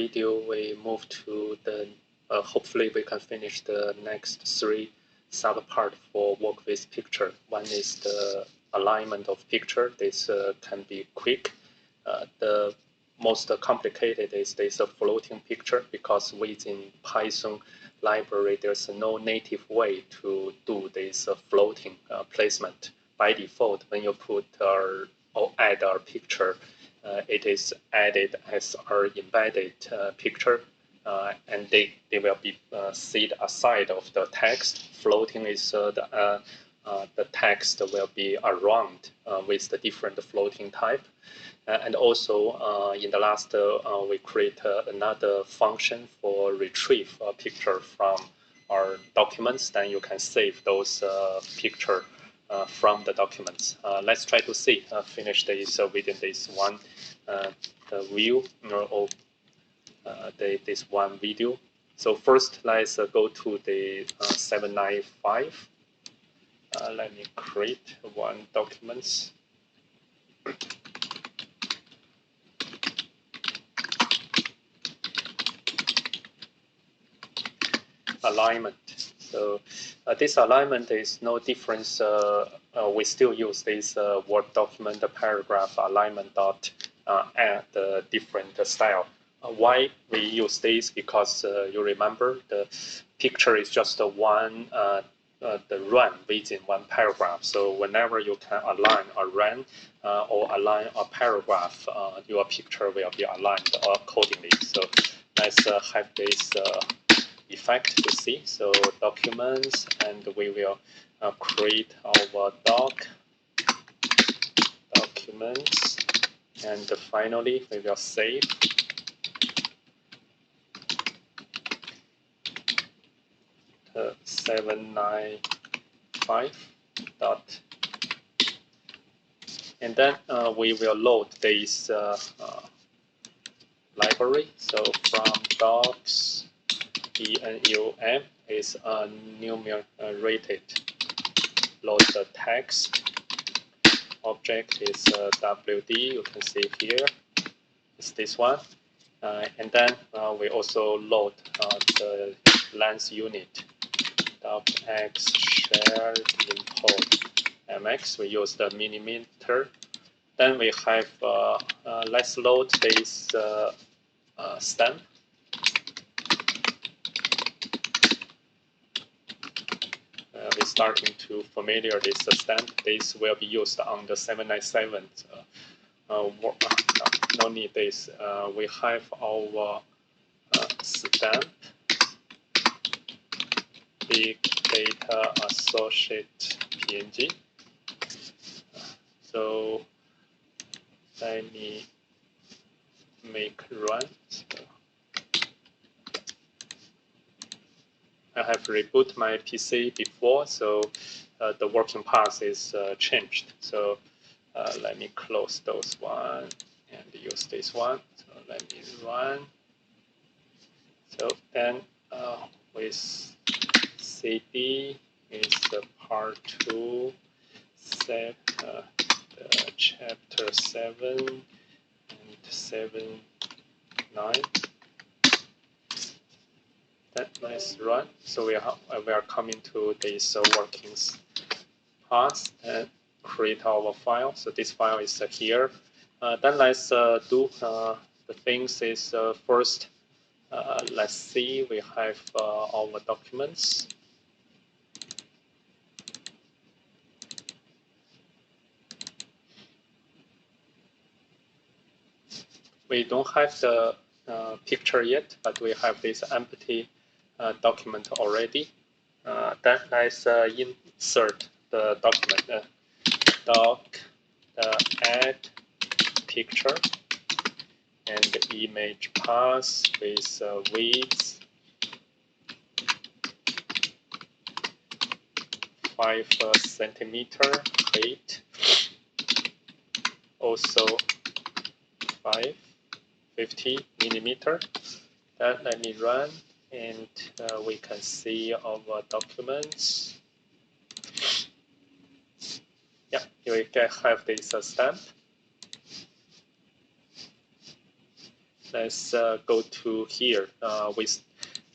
video, we move to the, hopefully we can finish the next 3 subpart for work with picture. One is the alignment of picture. This can be quick. The most complicated is this floating picture, because within Python library, there's no native way to do this floating placement. By default, when you put or add a picture, it is added as our embedded picture, and they will be set aside of the text. Floating is the text will be around with the different floating type. And also in the last, we create another function for retrieve a picture from our documents. Then you can save those picture from the documents. Let's try to see, finish this within this one view or this one video. So first, let's go to the 795. Let me create one document. Alignment. So this alignment is no difference. We still use this Word document paragraph alignment dot add the different style. Why we use this? Because you remember the picture is just one the run within one paragraph. So whenever you can align a run or align a paragraph, your picture will be aligned accordingly. So let's have this effect to see. So documents, and we will create our documents, and finally we will save. The 795 dot, and then we will load this library. So from docs enum is enumerated. Load the text. Object is WD. You can see here. It's this one. And then we also load the length unit. X shared import mx. We use the millimeter. Then we have let's load this stamp. We're starting to familiar this stamp. This will be used on the 797. No need this. We have our stamp. Big data associate PNG. So let me make run. So I have reboot my PC before, so the working path is changed. So let me close those one and use this one. So let me run. So then with CD is the part 2, the chapter 7 and 7, 9. Then let's run. So we are coming to this working path and create our file. So this file is here. Then let's do the things is first. Let's see, we have our documents. We don't have the picture yet, but we have this empty document already. Then let's insert the document add picture and image path with width 5 centimeter, height also 50 millimeter. Then let me run, and we can see our documents. Yeah, we can have this stamp. let's go to here. We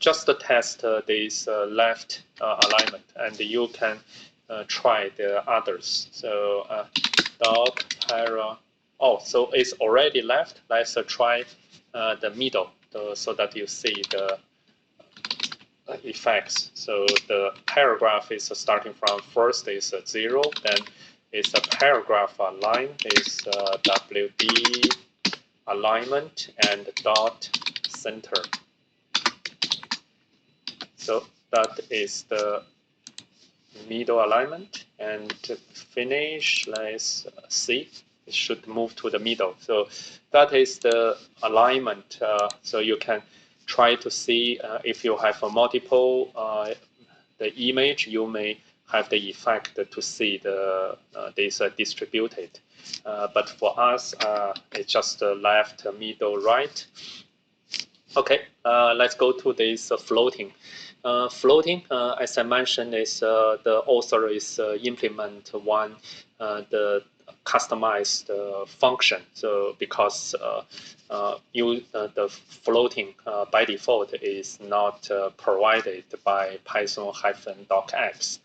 just test this left alignment, and you can try the others. So dot para. Oh, so it's already left. Let's try the middle so that you see the effects. So the paragraph is starting from first is 0, then it's a paragraph line is WD alignment and dot center. So that is the middle alignment, and to finish, let's see, it should move to the middle. So that is the alignment. So you can try to see if you have a multiple the image, you may have the effect to see the this distributed. But for us, it's just left, middle, right. Okay, let's go to this floating. Floating, as I mentioned, is the author is implement one the customized function. So because the floating by default is not provided by Python-docx,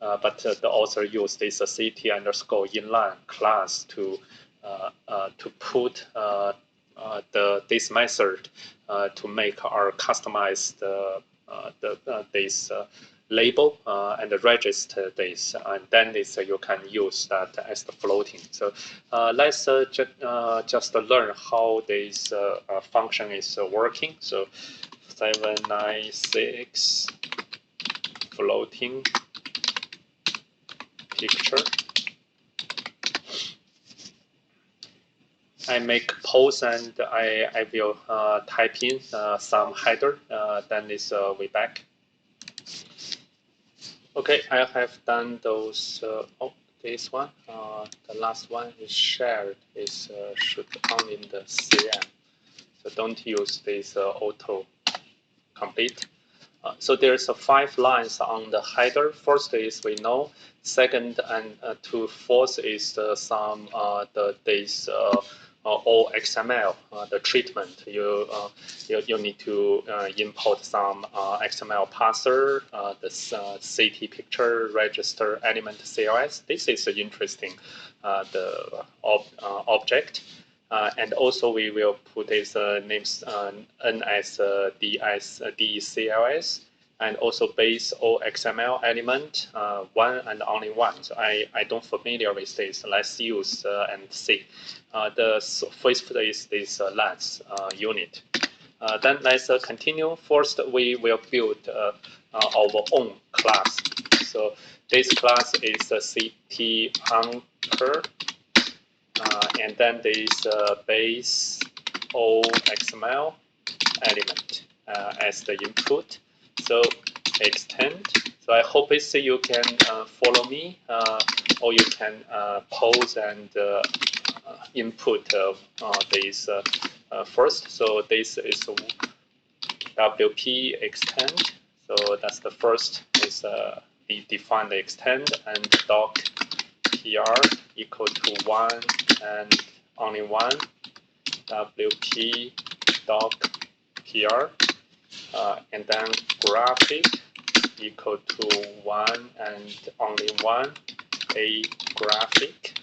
but the author used this ct_inline class to put this method to make our customized this label and register this, and then this you can use that as the floating. So let's just learn how this function is working. So 796 floating picture. I make pause and I will type in some header, then this way back. Okay, I have done those. Oh, this one, the last one is shared, is should only in the CM. So don't use this auto complete. So there's 5 lines on the header. First is we know. Second and to fourth is some this or XML, the treatment. You need to import some XML parser, the CT picture register element CLS. This is interesting, the object. And also we will put this names NSDCLS, and also base or XML element, one and only one. So I don't familiar with this. Let's use and see. The first is this lens unit. Then let's continue. First, we will build our own class. So this class is a CT anchor, and then this base or XML element as the input. So extend. So I hope it's you can follow me, or you can pause and input this first. So this is WP extend. So that's the first is we define the extend, and doc PR equal to 1 and only 1. WP doc PR. And then graphic equal to 1 and only 1, a graphic.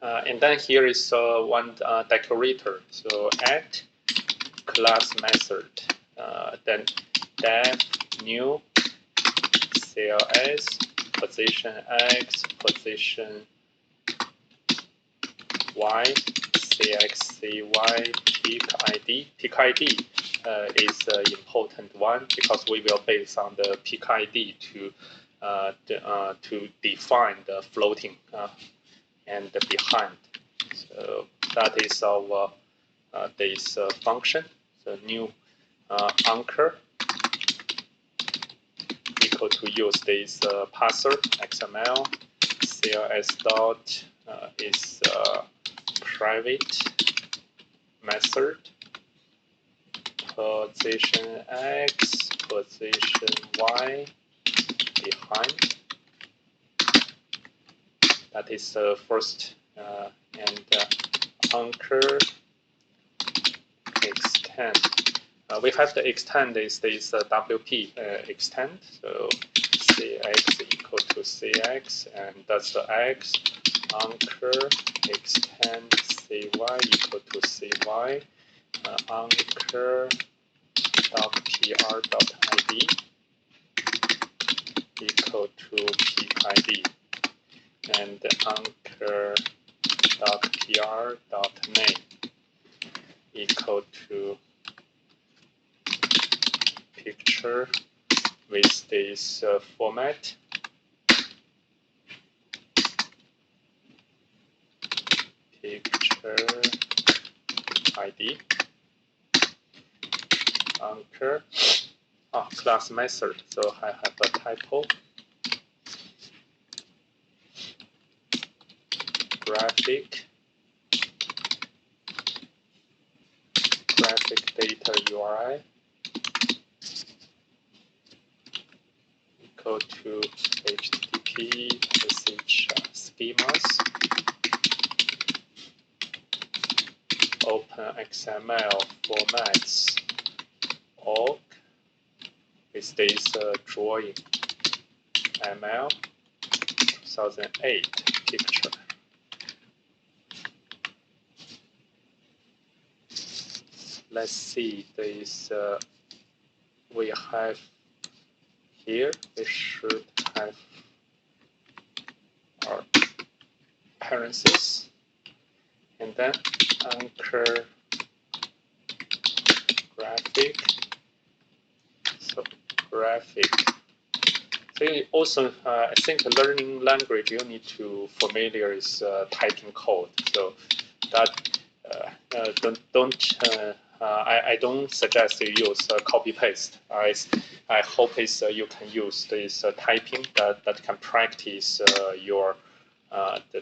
And then here is one decorator. So add class method, then def new CLS position X, position Y, CXCY, peak ID. Peak ID is an important one because we will base on the peak ID to define the floating and the behind. So that is our this function. So new anchor equal to use this parser XML CLS dot is private method position X, position Y behind. That is the first and anchor extend. We have to extend this WP extend. So cx equal to cx, and that's the x. Anchor extend cy equal to cy. Anchor dot pr dot id equal to peak id, and anchor dot pr dot name equal to picture with this format. Picture ID. Anchor. Class method. So I have a typo. Graphic data URI equal to HTTP SH schemas. Open XML formats org with this drawing ML 2008 picture. Let's see this. We have here. We should have our parentheses, and then anchor graphic. So graphic. So also, I think learning language you need to familiar with typing code. So that I don't suggest you use copy paste. I hope you can use this typing that can practice your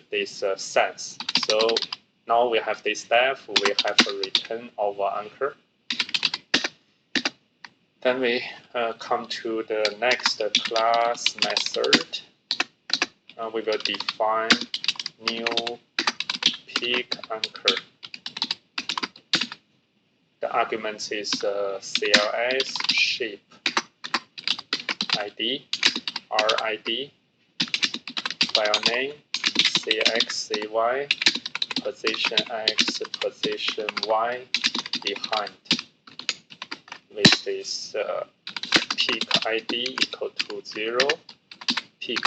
this sense. So now we have this step. We have a return of anchor. Then we come to the next class method. We will define new peak anchor. The argument is CLS shape ID, RID, file name, CXCY, position X, position Y behind, with this peak ID equal to 0. Peak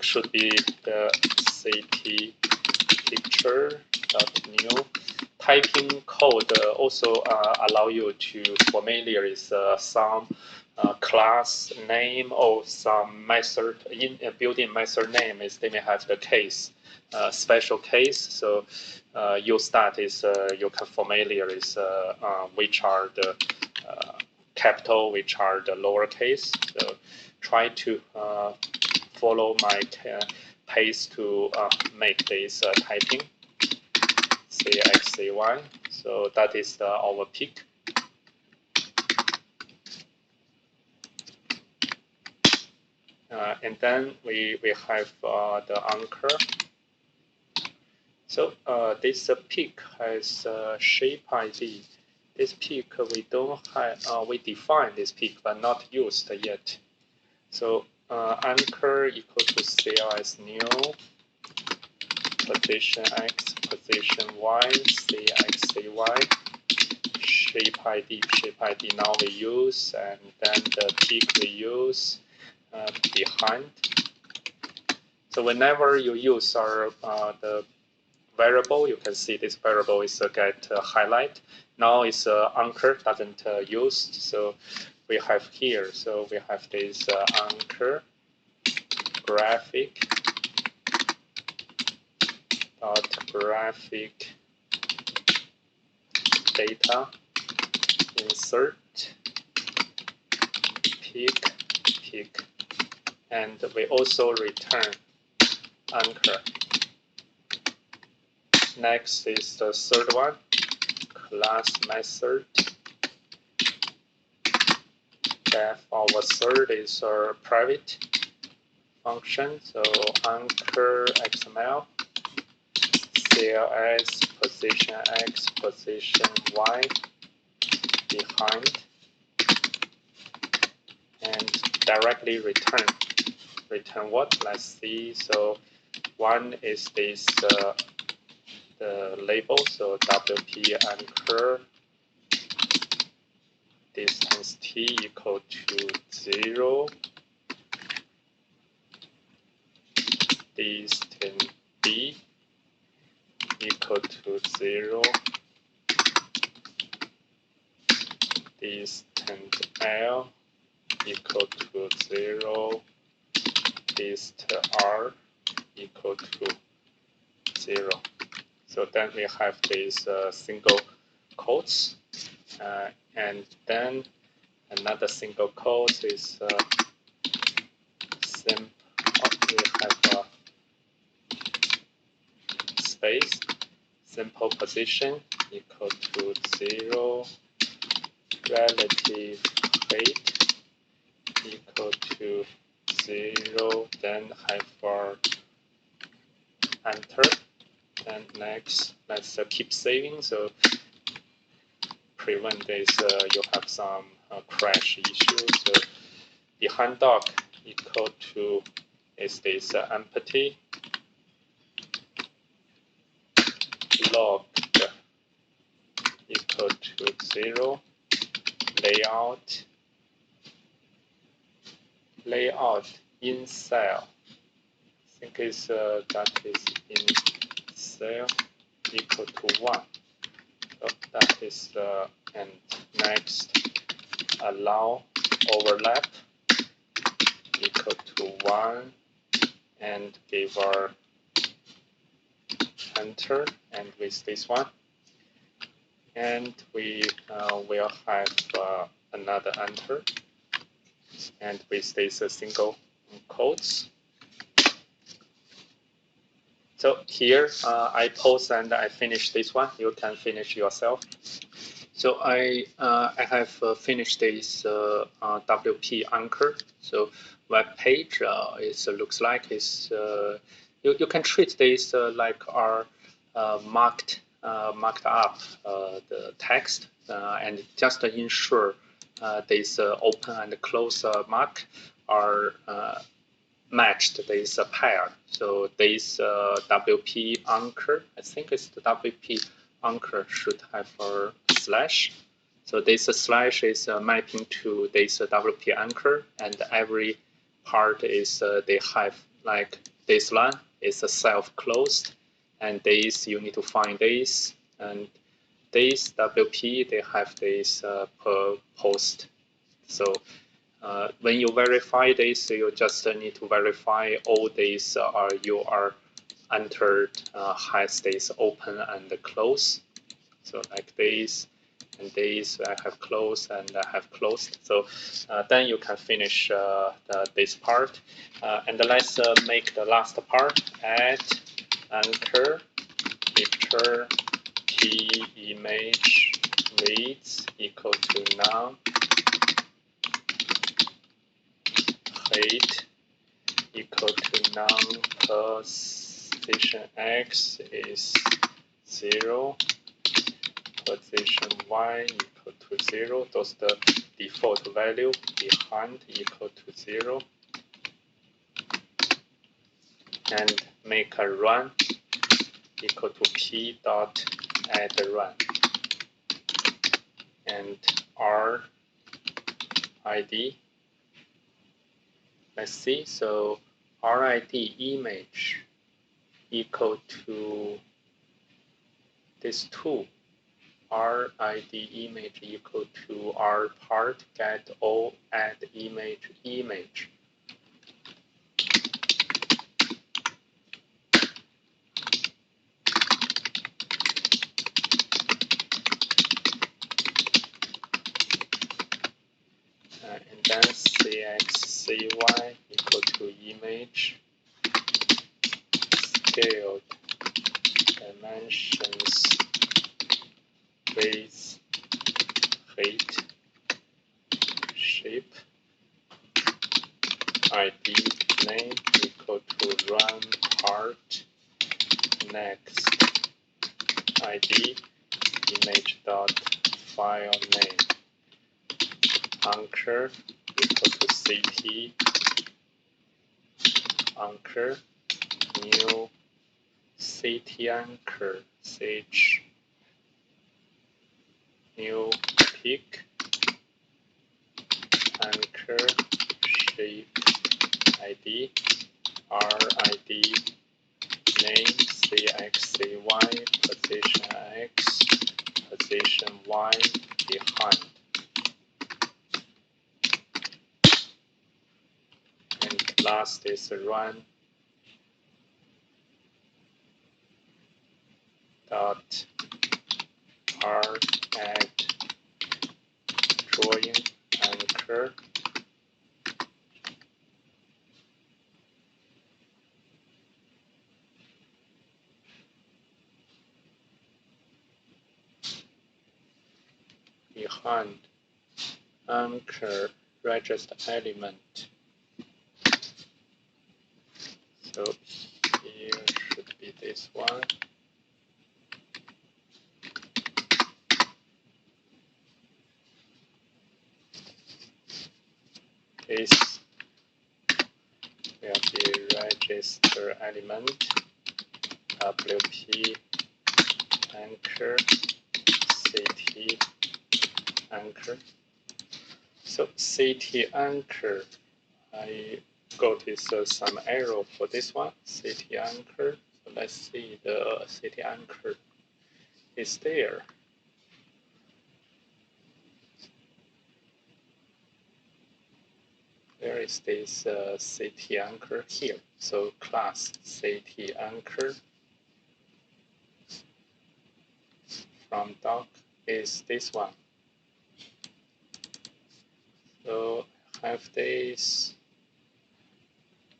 should be the CP picture.new. Typing code also allow you to familiar with some class name or some method built-in method name. Is they may have the case, special case. So use that is you can familiar with which are the capital, which are the lowercase. So try to follow my pace to make this typing. CXCY. So that is our peak. And then we have the anchor. So this peak has shape ID. This peak we don't have. We define this peak but not used yet. So anchor equal to CLS new. Position X, position Y, CXCY, shape ID now we use, and then the peak we use behind. So whenever you use the variable, you can see this variable is get highlight. Now it's anchor doesn't used, so we have here. So we have this anchor graphic. Graphic data insert peak, and we also return anchor. Next is the third one, class method. Def our third is our private function. So anchor XML. CLS position X, position Y behind, and directly return. Return what? Let's see. So one is this the label. So WP anchor distance t equal to 0. Distance b equal to 0. Distance L equal to 0. Distance R equal to 0. So then we have these single quotes, and then another single quote is we have a space, simple position equal to 0, relative height equal to 0, then have enter. And next, let's keep saving. So prevent this you have some crash issues. So behind doc equal to is this empty, log equal to 0, layout in cell. I think is that is in cell equal to 1. So that is and next allow overlap equal to 1, and give our enter, and with this one, and we will have another enter, and with this single quotes. So here I pause and I finish this one. You can finish yourself. So I have finished this WP anchor. So web page looks like you can treat this like our marked up the text and just ensure this open and close mark are matched this pair. So this WP anchor, I think it's the WP anchor, should have a slash. So this slash is mapping to this WP anchor, and every part is they have like this line is self-closed, and this you need to find this, and this WP they have this per post. So when you verify this, you just need to verify all these you are entered has this open and close. So like this and this I have closed and I have closed. So then you can finish this part. And let's make the last part. Add anchor picture key image width equal to none. Height equal to none. Position X is 0. Position Y equal to 0. Those the default value. Behind equal to 0. And make a run equal to p dot add run. And R ID. Let's see. So RID image equal to this 2. RID image equal to R part get all add image. And then CXCY equal to image, scaled, dimensions, width, height, shape, ID name equal to run part, next id image.file name anchor equal to ct anchor new ct anchor ch new pick anchor shape id rid name cxcy position x position y behind and last is run dot r add drawing anchor behind anchor register element. So here should be this one. This will be register element WP anchor CT anchor. So CT anchor, I got some error for this one. CT anchor. So let's see the CT anchor is there. There is this CT anchor here. So class CT anchor from doc is this one. So I have this,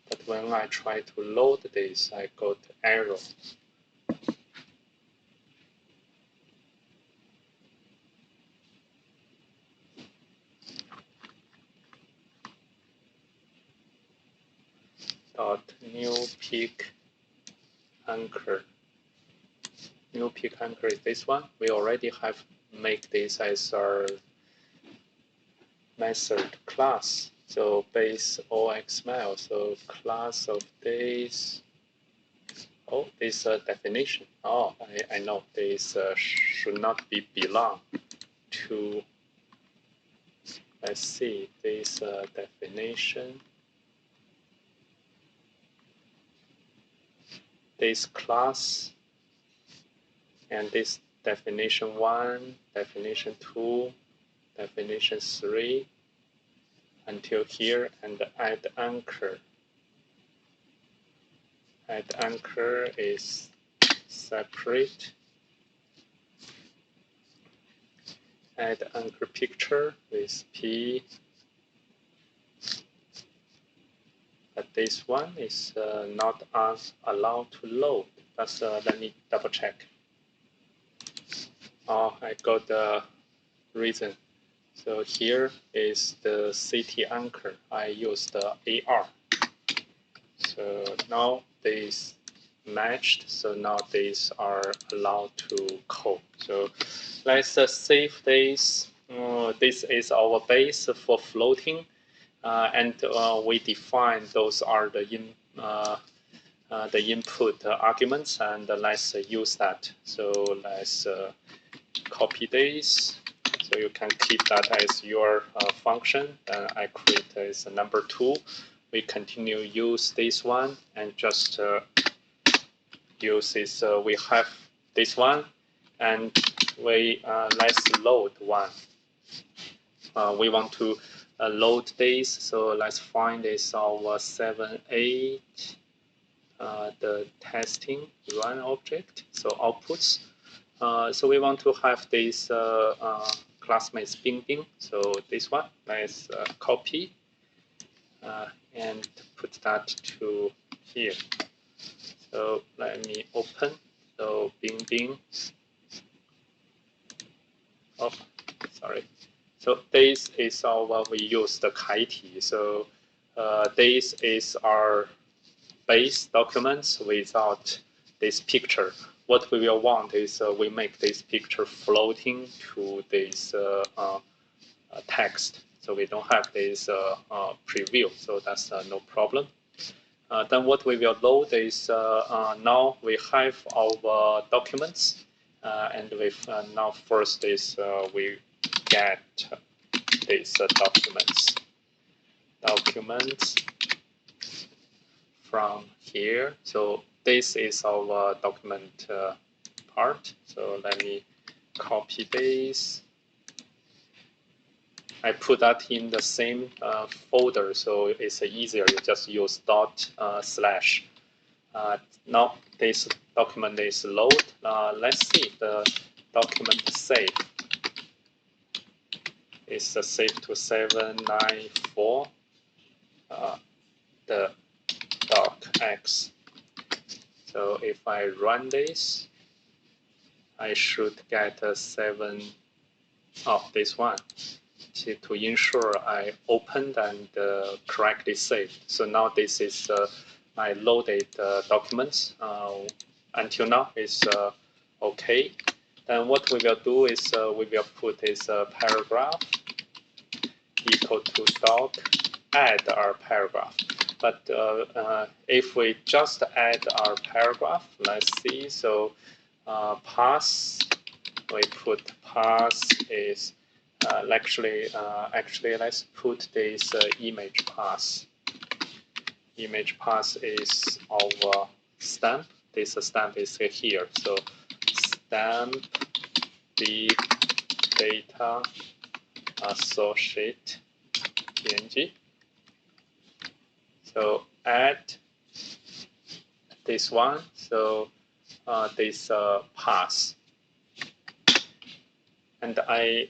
but when I try to load this, I got error. Dot new pick anchor. New pick anchor is this one. We already have make this as our method class. So base OXML. So class of this. Oh, this definition. Oh, I know this should not be belong to. Let's see this definition. This class and this definition 1, definition 2, definition 3 until here and add anchor. Add anchor is separate. Add anchor picture with P. But this one is not allowed to load. But let me double check. Oh, I got the reason. So here is the CT anchor. I use the AR. So now these matched. So now these are allowed to code. So let's save this. This is our base for floating. And we define those are the input arguments, and let's use that. So let's copy this. So you can keep that as your function. I create as number 2. We continue use this one and just use this. We have this one, and we let's load one. We want to load this, so let's find this our 7, 8, the testing run object. So outputs. So we want to have this classmates Bing Bing. So this one, let's copy and put that to here. So let me open. So Bing Bing. Oh, sorry. So this is our we use the Kaiti. So this is our base documents without this picture. what we will want is we make this picture floating to this text. So we don't have this preview, so that's no problem. Then what we will load is now we have our documents, and we now first is we get these documents from here. So this is our document part. So let me copy this. I put that in the same folder, so it's easier. You just use /. Now this document is load. Let's see the document save. It's saved to 794. The docx. So if I run this, I should get a 7 of this one. To ensure I opened and correctly saved. So now this is my loaded documents. Until now is okay. Then what we will do is we will put this paragraph equal to doc add our paragraph. But if we just add our paragraph, let's see. So pass, we put pass is actually let's put this image pass. Image pass is our stamp. This stamp is here. So stamp big data associate PNG. So add this one. So this pass, and I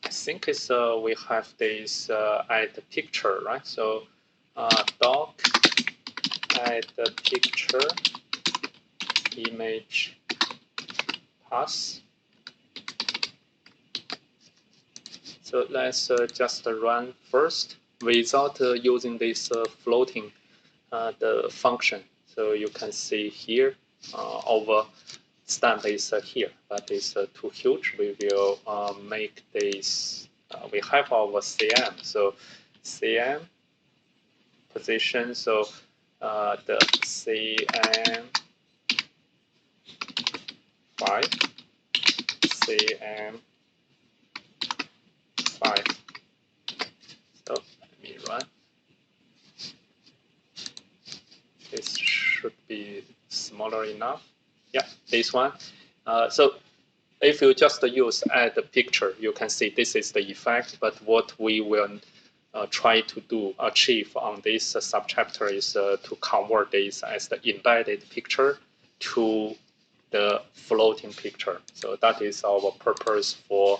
think it's we have this add picture, right? So doc add the picture image pass. So let's just run first without using this floating the function. So you can see here our stamp is here, but it's too huge. We will make this. We have our CM. So CM position. So the CM 5, CM 5. So let me run. This should be smaller enough. Yeah, this one. So if you just use add picture, you can see this is the effect. But what we will try to achieve on this subchapter is to convert this as the embedded picture to the floating picture. So that is our purpose for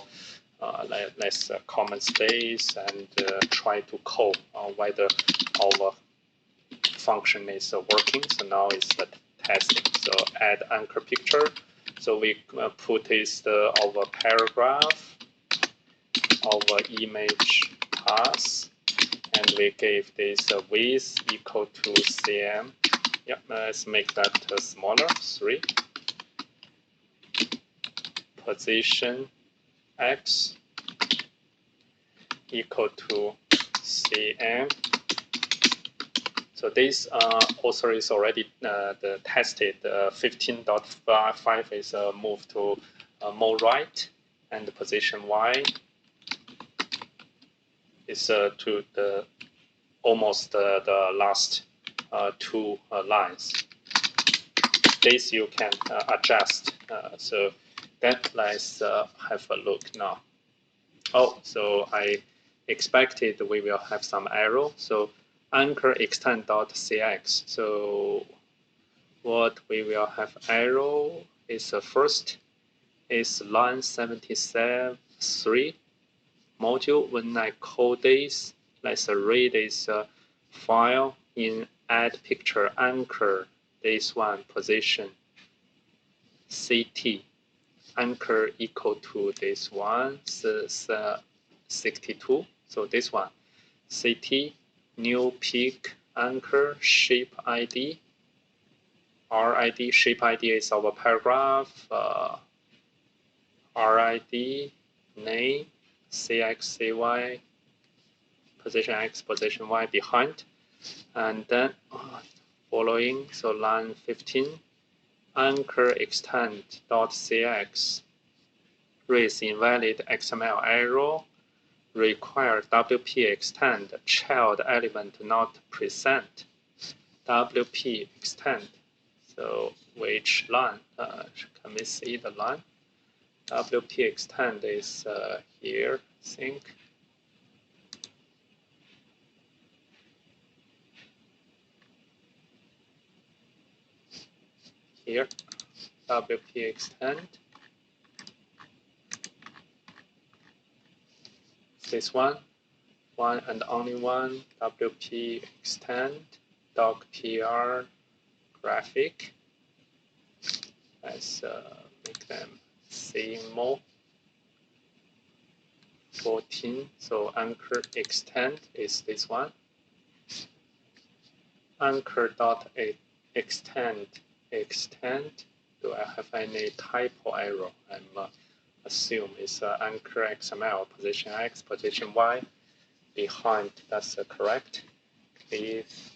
let's comment space and try to code whether our function is working. So now it's the testing. So add anchor picture. So we put is our paragraph, our image pass, and we gave this width equal to cm. Yeah, let's make that smaller, 3. Position x equal to cm. So this also is already the tested. 15.5 is moved to more right, and the position y is to the almost the last 2 lines. This you can adjust. So then let's have a look now. Oh, so I expected we will have some error. So anchor extend.cx. So what we will have error is first is line 73 module. When I call this, let's read this file in add picture anchor, this one position CT anchor equal to this one 62. So this one CT new peak anchor shape ID RID, shape ID is our paragraph, RID, name, CX, CY, position X, position Y behind, and then following, so line 15, anchor extend dot CX, raise invalid XML error, require WP extend child element not present, WP extend. So which line? Can we see the line? WP extend is here, I think. Here, WP extend. This one and only one, WP extend, doc PR graphic. Let's make them see more. 14, so anchor extend is this one. Anchor dot extend. Do I have any typo error? I'm assume it's anchor XML, position X, position Y, behind. That's correct. Please.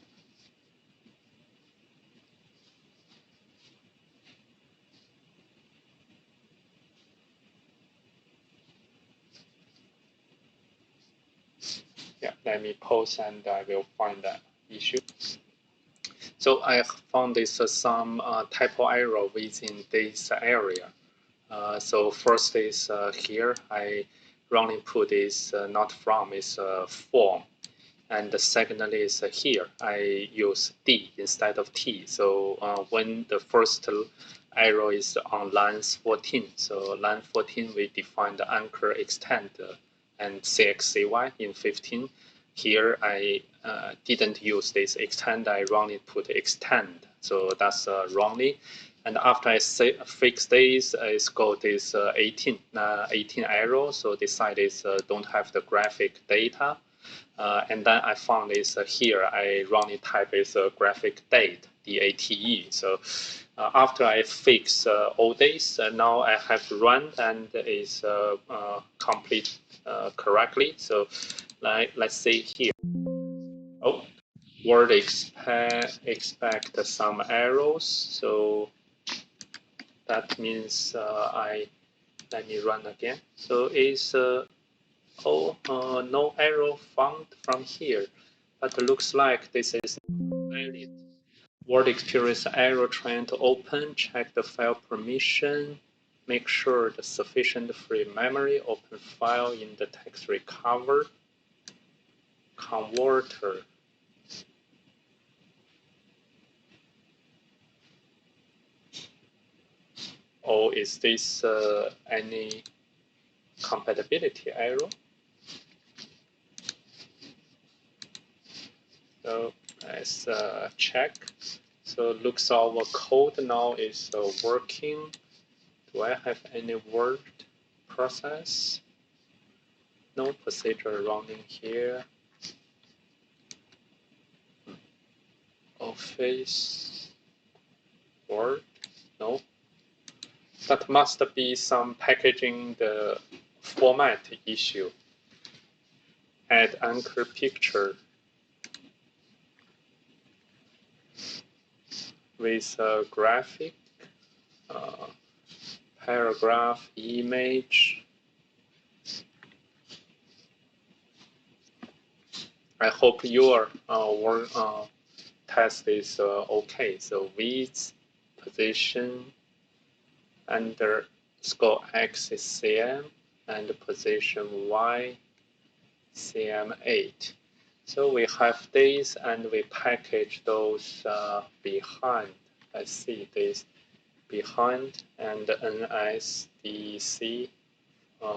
Yeah, let me pause and I will find that issue. So I found this some typo error within this area. So first is here, I wrongly put is not from, is form. And secondly is here, I use D instead of T. So when the first arrow is on line 14, so line 14 we define the anchor extend and CXCY in 15. Here I didn't use this extend, I wrongly put extend. So that's wrongly. And after I fix this, it's got this 18 error. So this side is don't have the graphic data. And then I found this here, I wrongly type is graphic date, DATE. So after I fix all this, now I have run and is complete correctly. So let's see here. Oh, Word expect some errors. So that means let me run again. So it's no error found from here, but looks like this is valid. Word experience error trying to open, check the file permission, make sure the sufficient free memory, open file in the text recover, converter. Or is this any compatibility error? So let's check. So looks our code now is working. Do I have any word process? No procedure running here. Office, Word, no. That must be some packaging the format issue. Add anchor picture with a graphic, paragraph, image. I hope your test is okay. So width, position, underscore X is CM, and position Y, CM8. So we have this and we package those behind. I see this behind and NSDC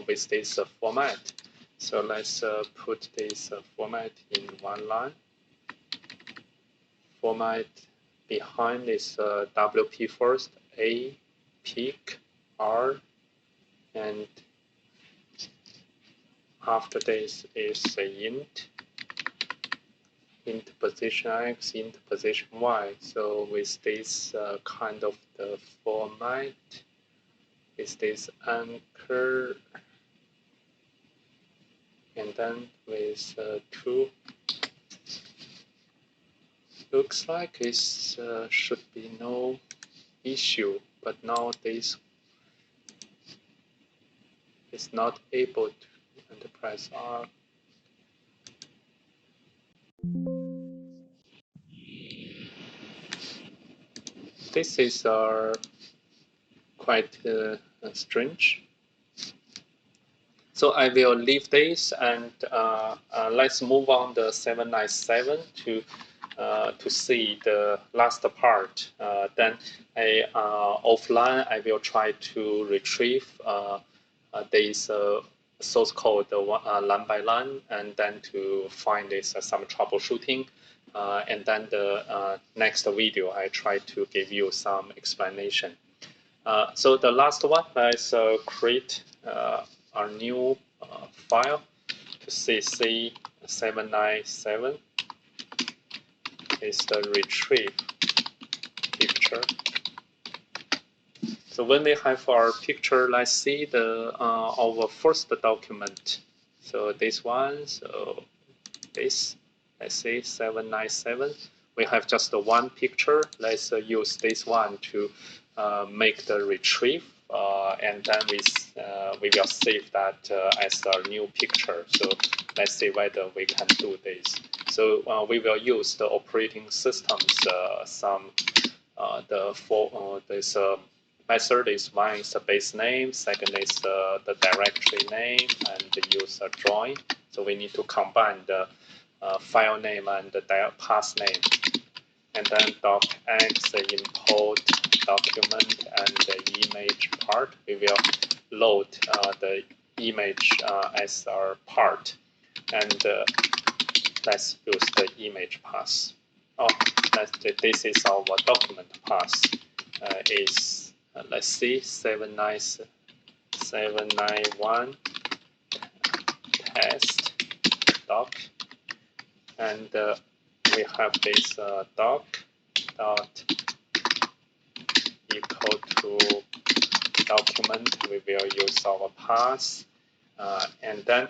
with this format. So let's put this format in one line. Format behind is WP first, A, peak, R, and after this is int. into position X, into position Y. So with this kind of the format, with this anchor, and then with 2, looks like it should be no issue, but now this is not able to enterprise R. This is quite strange. So I will leave this, and let's move on the 797 to see the last part. Then offline I will try to retrieve this source code line by line, and then to find this some troubleshooting. And then the next video I try to give you some explanation. So the last one, let's create our new file to CC 797 is the retrieve picture. So when we have our picture, let's see the our first document. So this one, so this, let's see 797. We have just one picture. Let's use this one to make the retrieve, and then we will save that as a new picture. So let's see whether we can do this. So we will use the operating system's this method is one is the base name, second is the directory name, and the user join. So we need to combine the file name and the path name. And then docx import document and the image part. We will load the image as our part. And let's use the image path. Oh, this is our document path. Is let's see 791 test doc, and we have this doc dot equal to document. We will use our path, and then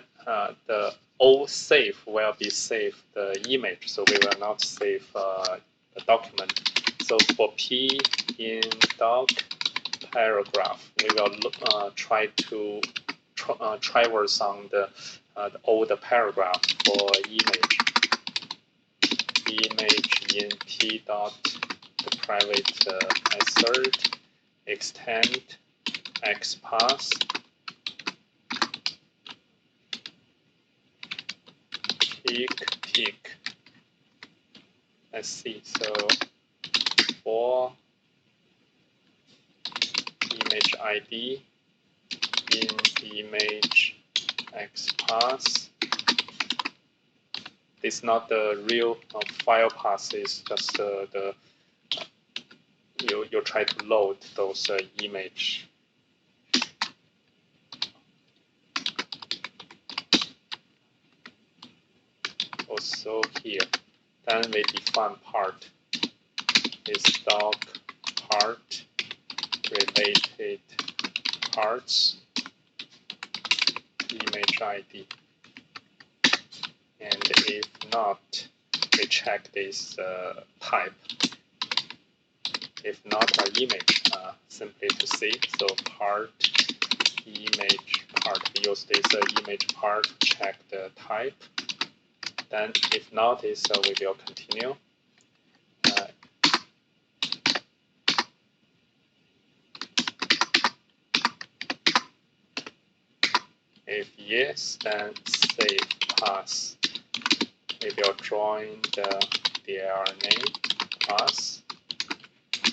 the all save will be save the image, so we will not save the document. So for P in doc paragraph, we will try to traverse on all the paragraph for image. Image in P dot the private method extend xpath peak. Let's see. So for image ID in image xpath. This is not the real file path. It's just you try to load those image. Also here, then we define part is doc part related parts image ID, and if not, we check this type. If not, our image simply to see. So part image part. We use this image part to check the type. Then if not, we will continue. If yes, then save path. We will join the dir name path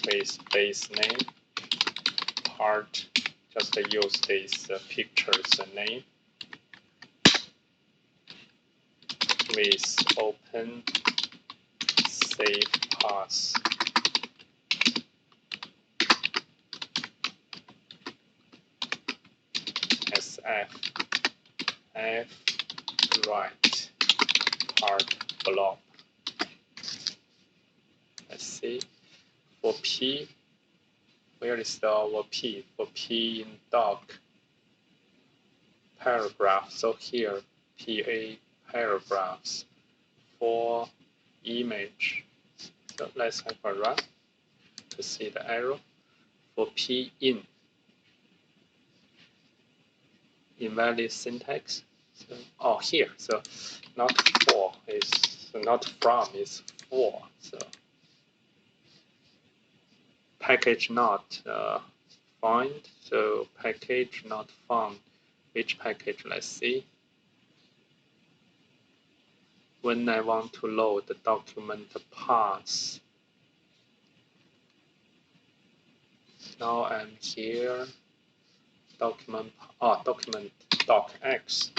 with base name part. Just use this picture's name with open save path. SF F right part block. let's see. For P, where is our P? For P in doc paragraph. So here, PA paragraphs for image. So let's have a run to see the arrow. For P in, invalid syntax. So, oh, here. So not for is not from is for. So package not find. So package not found. Which package? Let's see. When I want to load the document path. Now I'm here. Document docx.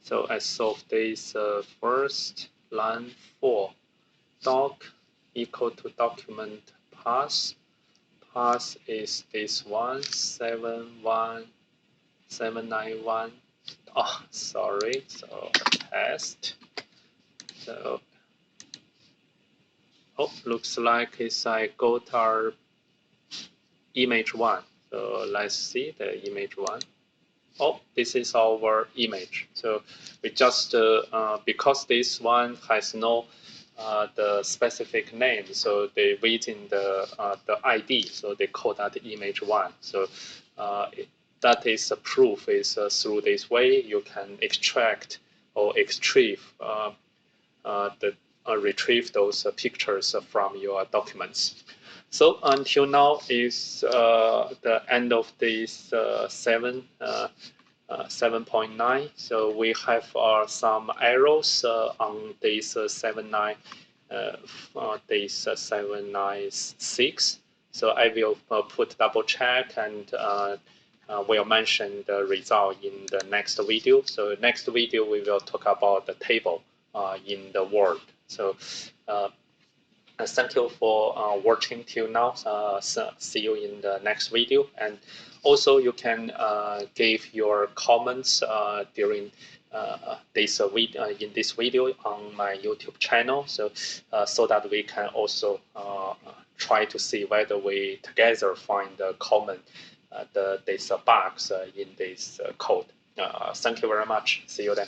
So I solve this first. Line 4. Doc equal to document path. Path is this one, 71791. Oh, sorry. So test. So looks like it's I got our image 1. So let's see the image 1. Oh, this is our image. So we just because this one has no the specific name, so they within the ID, so they call that image 1. So that is a proof is through this way you can extract or retrieve those pictures from your documents. So until now is the end of this 7.9. So we have some arrows on this 7.9, this 7.96. So I will put double check and will mention the result in the next video. So next video we will talk about the table in the Word. So thank you for watching till now. See you in the next video. And also you can give your comments during this in this video on my YouTube channel. So so that we can also try to see whether we together find the common these bugs in this code. Thank you very much. See you then.